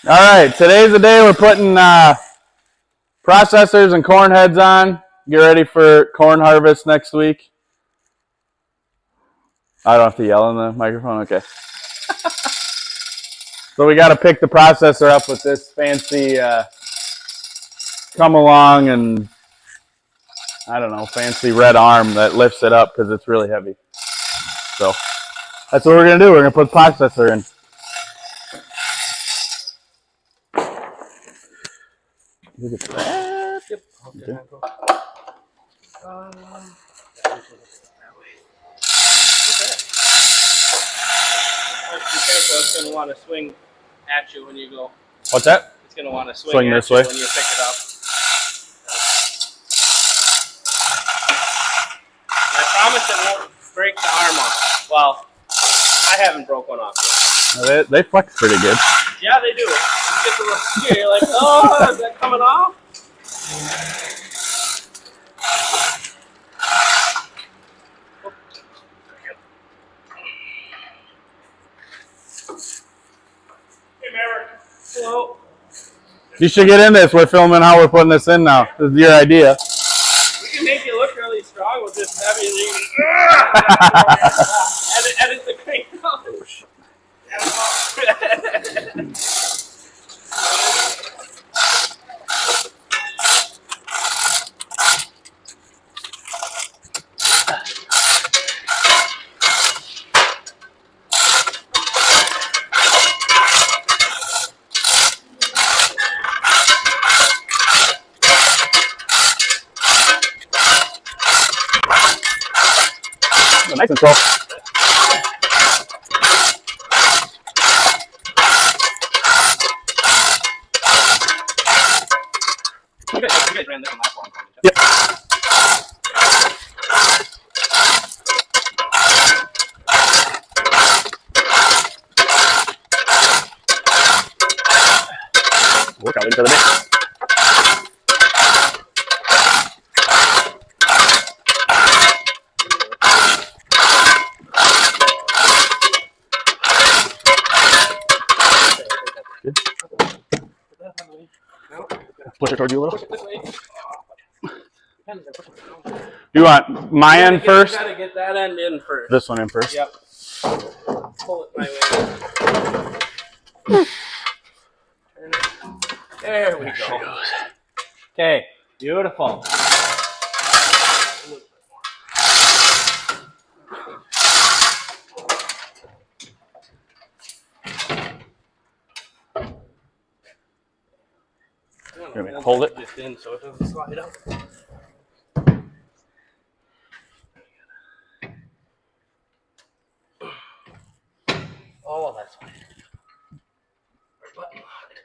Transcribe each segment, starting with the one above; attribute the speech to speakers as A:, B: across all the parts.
A: All right, today's the day we're putting processors and corn heads on. Get ready for corn harvest next week. I don't have to yell in the microphone? Okay. So we got to pick the processor up with this fancy come along and I don't know, fancy red arm that lifts it up because it's really heavy. So that's what we're going to do. We're going to put the processor in. Look at that.
B: Yep. Okay.
A: Okay.
B: It's going to want to swing at you when you go.
A: What's that?
B: It's going to want to swing
A: this
B: at
A: way
B: you when you pick it up. And I promise it won't break the arm off. Well, I haven't broke one off yet.
A: They flex pretty good.
B: Yeah, they do. You get the little scare. You're like, oh, is that coming off? Hey, Maverick. Hello.
A: You should get in this. We're filming how we're putting this in now. This is your idea.
B: We can make you look really strong with this heavy. Edit the crank.
A: Nice and slow.
B: You guys ran this on my phone.
A: Yep. Work out into the mix. Good. Push it towards you a little. You want my end first?
B: You gotta get that end in first.
A: This one in first.
B: Yep. Pull it my way. Turn it. There we go. Okay, beautiful.
A: Hold it.
B: Just in so it doesn't slide up. Oh, that's fine. Button locked.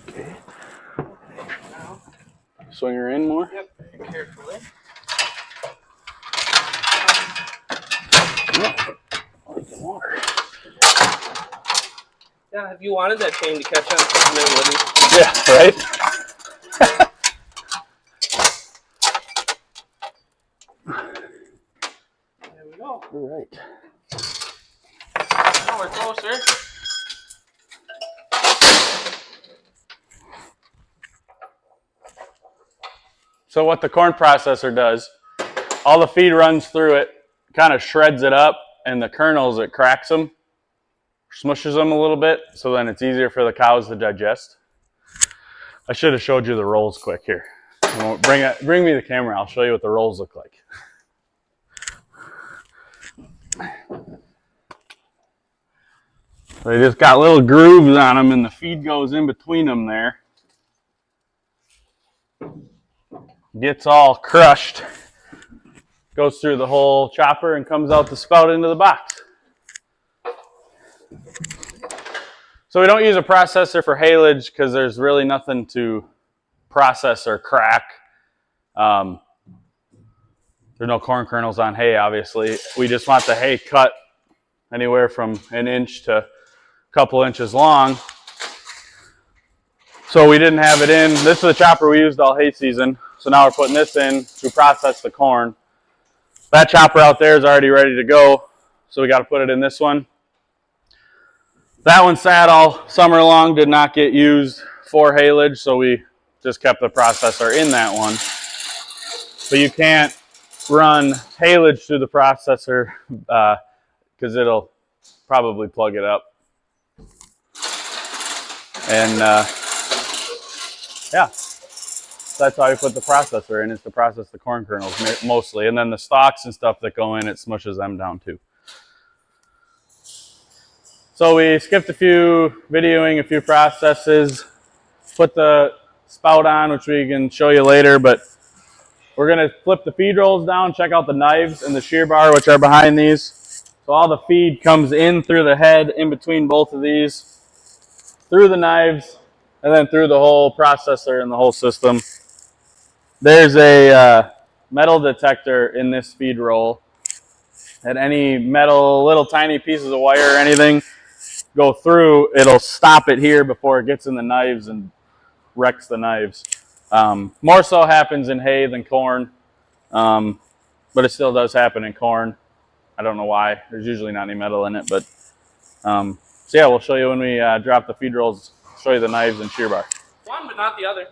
A: Okay. Now, swing her in more.
B: Yep, very carefully.
A: Water.
B: Yeah, if you wanted that chain to catch on something, it wouldn't.
A: Yeah, right?
B: There we go.
A: All right.
B: Now we're closer.
A: So what the corn processor does, all the feed runs through it, kind of shreds it up, and the kernels, it cracks them, smushes them a little bit, so then it's easier for the cows to digest. I should have showed you the rolls quick here. Bring me the camera, I'll show you what the rolls look like. They just got little grooves on them and the feed goes in between them there. Gets all crushed, goes through the whole chopper and comes out the spout into the box. So we don't use a processor for haylage because there's really nothing to process or crack. There's no corn kernels on hay, obviously. We just want the hay cut anywhere from an inch to a couple inches long. So we didn't have it in. This is the chopper we used all hay season. So now we're putting this in to process the corn. That chopper out there is already ready to go. So we got to put it in this one. That one sat all summer long, did not get used for haylage. So we just kept the processor in that one. But you can't run haylage through the processor because it'll probably plug it up. And yeah, so that's why we put the processor in, is to process the corn kernels mostly. And then the stalks and stuff that go in, it smushes them down too. So we skipped videoing a few processes, put the spout on, which we can show you later, but we're gonna flip the feed rolls down, check out the knives and the shear bar, which are behind these. So all the feed comes in through the head, in between both of these, through the knives, and then through the whole processor and the whole system. There's a metal detector in this feed roll, and any metal, little tiny pieces of wire or anything go through, it'll stop it here before it gets in the knives and wrecks the knives. More so happens in hay than corn, but it still does happen in corn. I don't know why. There's usually not any metal in it, but so yeah, we'll show you when we drop the feed rolls, show you the knives and shear bar.
B: One, but not the other.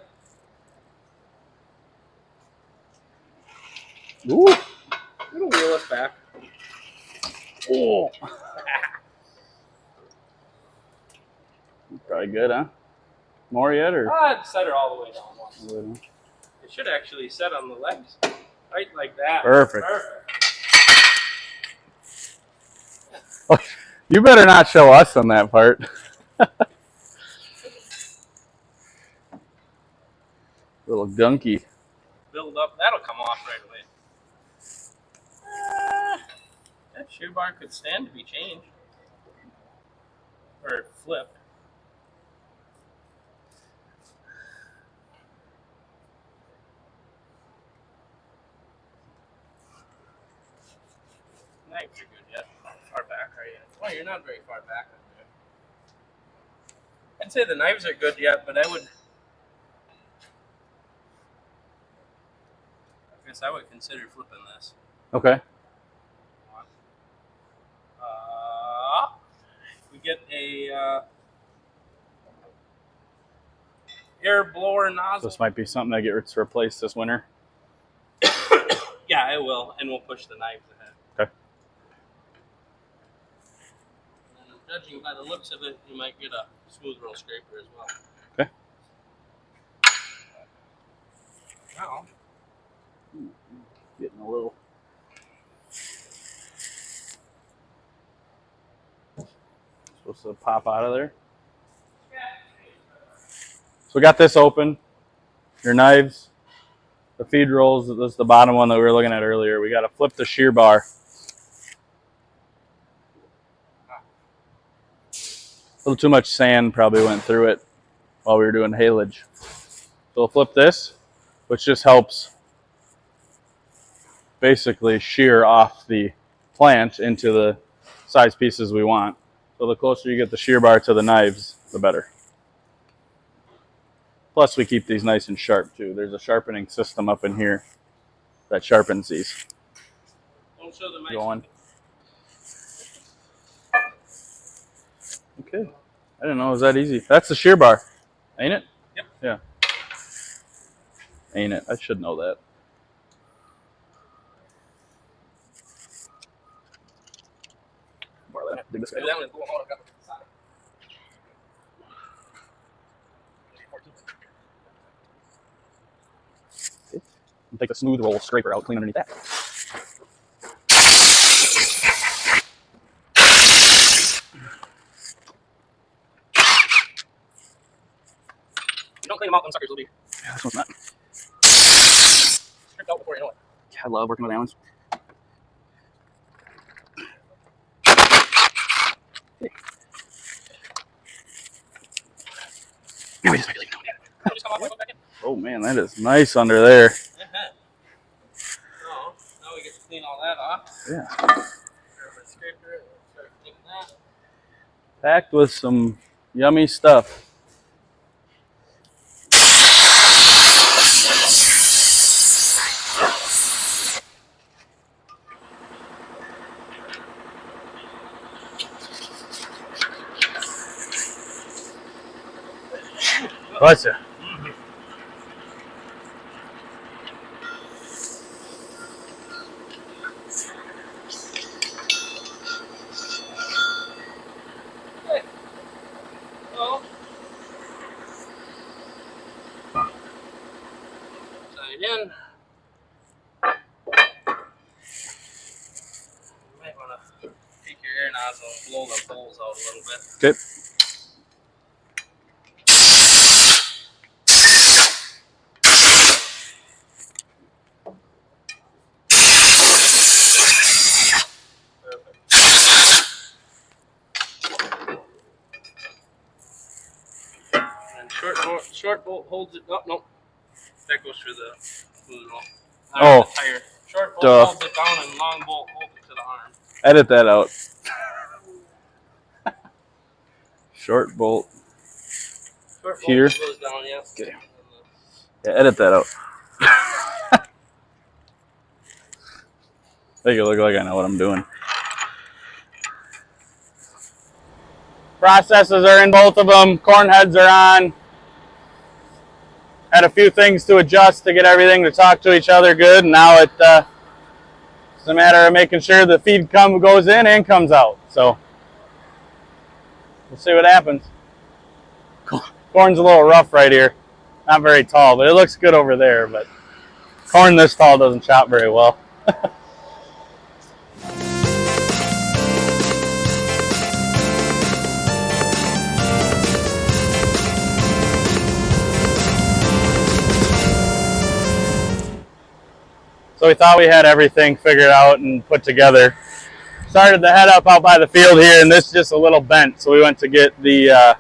A: Ooh.
B: It'll wheel us back.
A: Oh. Probably good, huh? More yet, or?
B: I'd set her all the way down once. It should actually set on the legs. Right like that.
A: Perfect.
B: Perfect.
A: Oh, you better not show us on that part. Little gunky.
B: Build up. That'll come off right away. That shear bar could stand to be changed. Or flipped. Knives are good yet. Not far back, are you? Oh, you're not very far back. I'd say the knives are good yet, but I guess I would consider flipping this.
A: Okay.
B: We get a air blower nozzle.
A: This might be something that gets replaced this winter.
B: Yeah, it will, and we'll push the knives ahead.
A: Okay.
B: And judging by the looks of it, you might get a smooth roll scraper as well.
A: Okay.
B: Now,
A: Getting a little. Supposed to pop out of there. So we got this open. Your knives, the feed rolls. This is the bottom one that we were looking at earlier. We got to flip the shear bar. A little too much sand probably went through it while we were doing haylage. So we'll flip this, which just helps basically shear off the plant into the size pieces we want. So the closer you get the shear bar to the knives, the better. Plus we keep these nice and sharp too. There's a sharpening system up in here that sharpens these.
B: don't show the mic.
A: Going. Okay. I didn't know it was that easy. That's the shear bar, ain't it?
B: Yep.
A: Yeah. Ain't it? I should know that. Dig this guy.
B: Maybe that one is going on.
A: Take the smooth roll scraper out, clean underneath that.
B: You don't clean them out, them suckers will be
A: Yeah, this one's not.
B: stripped out before you know it.
A: Yeah, I love working with Allens.
B: Just come off and put back in.
A: Oh man, that is nice under there.
B: So, now we get to clean all that off.
A: Yeah.
B: Grab our scraper and start cleaning that.
A: Packed with some yummy stuff. Bless you.
B: Oh. Side in. Might want to take your air nozzle and blow the holes out a little bit.
A: Okay.
B: And short bolt holds it. Oh, no. That goes through the noodle.
A: Oh.
B: The tire. Short bolt
A: Duh.
B: holds it down and long bolt holds it to the arm.
A: Edit that out. Short bolt.
B: Short bolt
A: Here.
B: goes down, yeah.
A: Okay. Yeah, edit that out. Make it look like I know what I'm doing. Processes are in both of them. Corn heads are on. Had a few things to adjust to get everything to talk to each other good. And now it's a matter of making sure the feed goes in and comes out. So we'll see what happens. Corn's a little rough right here. Not very tall, but it looks good over there. But corn this tall doesn't chop very well. So we thought we had everything figured out and put together. Started to head up out by the field here, and this is just a little bent. So we went to get the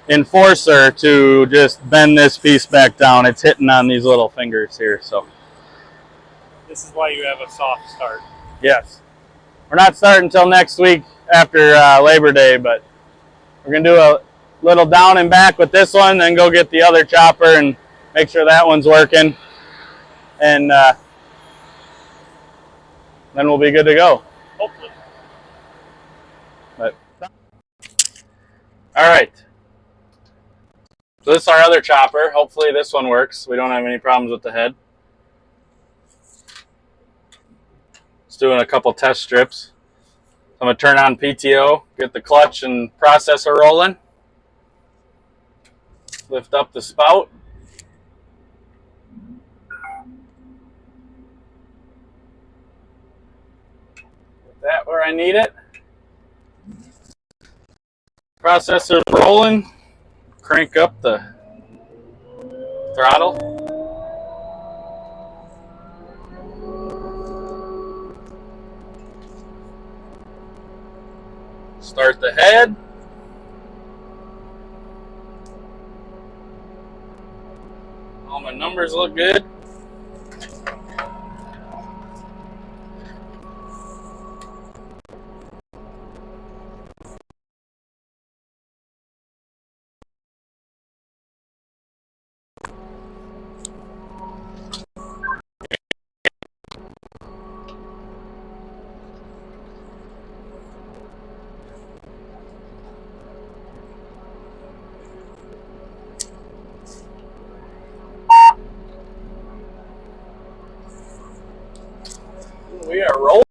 A: enforcer to just bend this piece back down. It's hitting on these little fingers here. So
C: this is why you have a soft start.
A: Yes. We're not starting until next week after Labor Day, but we're going to do a little down and back with this one, then go get the other chopper and make sure that one's working. And then we'll be good to go.
C: Hopefully.
A: But, all right. So this is our other chopper. Hopefully this one works. We don't have any problems with the head. Just doing a couple test strips. I'm going to turn on PTO, get the clutch and processor rolling. Lift up the spout. Put that where I need it. Processor rolling. Crank up the throttle. Start the head. All my numbers look good. We are rolling.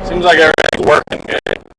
A: Seems like everything's working good.